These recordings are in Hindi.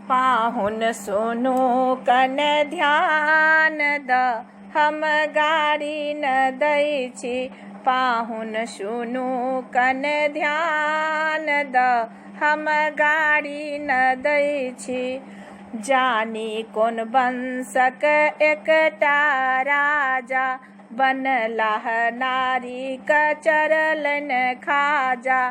पाहुन सुनु कन ध्यान द हम गाड़ी न दै छी। पाहुन सुनु कन ध्यान द हम गाड़ी न दै छी। जानी कोन वंशक एकटा राजा बनलाह नारी कचरलन खाजा।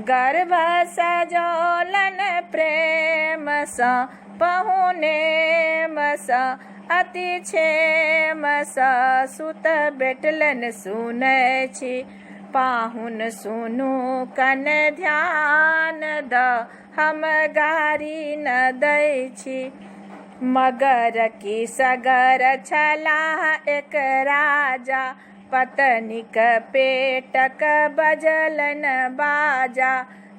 गर्भ सजौलन प्रेम सँ पहुनेम सँ अति क्षेम सँ सुत भेटलन सुनै छी। पाहुन सुनु कन ध्यान द हम गाड़ी न दै छी। मगर की सगर छलाह एक राजा पत्नीक पेटक बजलन बाजा।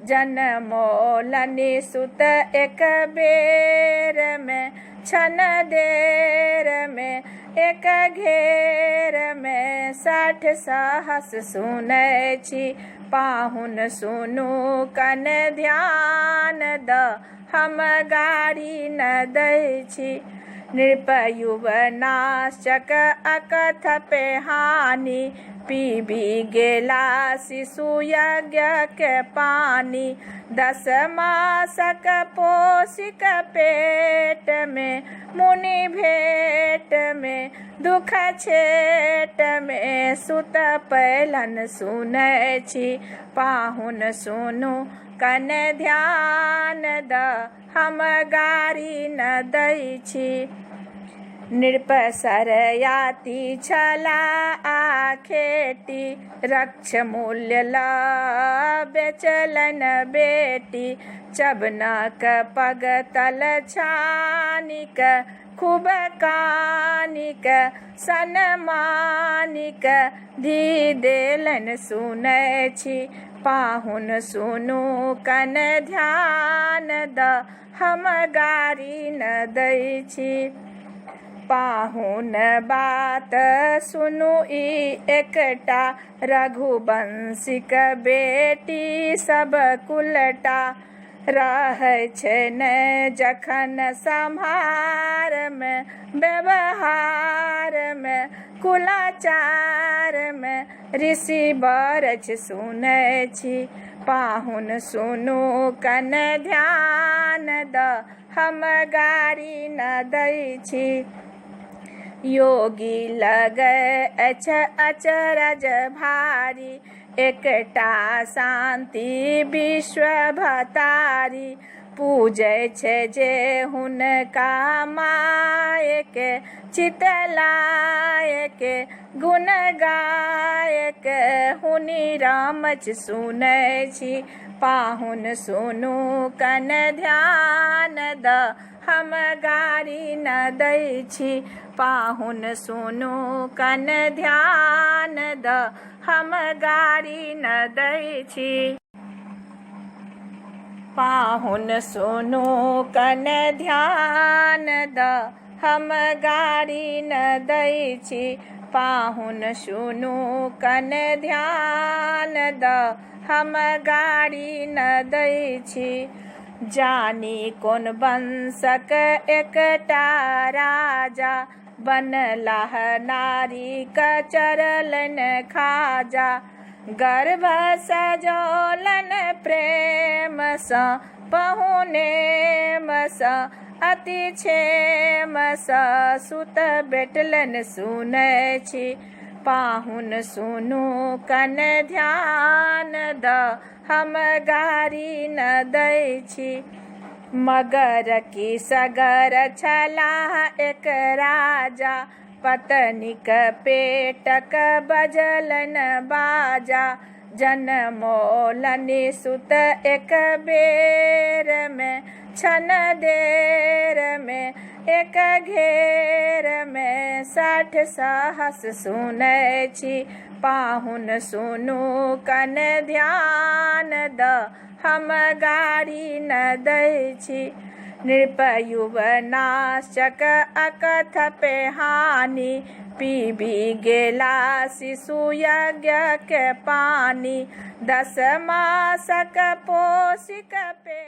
जनमौलनि सुत एक बेर में क्षण देर में एक घेर में 60 सहस सुनै छी। पाहुन सुनु कन ध्यान द हम गाड़ी न दै छी। नृपयुवनाशक अकथ पे हानि पीबी गेला शिशु यज्ञ के पानी। 10 मासक पोषिक पेट में मुनि भेट में दुख छेट में सुत पैलन सुनै छी। पाहुन सुनु कन ध्यान द हम गाड़ी न दै छी। नृपसरयाति छला आखेटी रक्ष मूल्य ल बेचलन बेटी। चबनक पग तल छानिक खूब कानिक सनमानिक धी देलन सुनै छी। पाहुन सुनु कन ध्यान द हम गाड़ी न दै छी। पाहुन बात सुनु ई एकटा रघुवंशीक बेटी सब कुलटा। रहै छै ने जखन सम्हार में व्यवहार में कुलाचार में ऋषि बरछ सुनै छी। पाहुन सुनु कन ध्यान द हम गाड़ी न दै छी। योगी लगै अछि अचरज भारी एकटा शांति विश्व भतारी। पूजै छै जे हुनका मायक चितलायक गुण गायक हुनि रामच सुनै छी। पाहुन सुनु कन ध्यान द हम गाड़ी न दै छी। पाहुन सुनु कन ध्यान द हम गाड़ी न दै छी। पाहुन सुनु कन ध्यान द हम गाड़ी न दै छी। पाहुन सुनु कन ध्यान द हम गाड़ी न दै छी। जानी कोन वंशक एकटा राजा बनलाह नारी कचरलन खाजा। गर्भ सजौलन प्रेम सँ पहुनेम सँ अति क्षेम सँ सुत भेटलन सुनै छी। पाहुन सुनु कन ध्यान द हम गाड़ी न दै छी। मगर की सगर छलाह एक राजा पत्नीक पेटक बजलन बाजा। जनमौलनि सुत एक बेर में क्षण देर में एक घेर में 60 सहस सुनै छी। पाहुन सुनु कन ध्यान द हम गाड़ी न दै छी। नृपयुवनाशक अकथ पे हानि पीबी गेला शिशु यज्ञ के पानी। 10 मासक पोषिक पे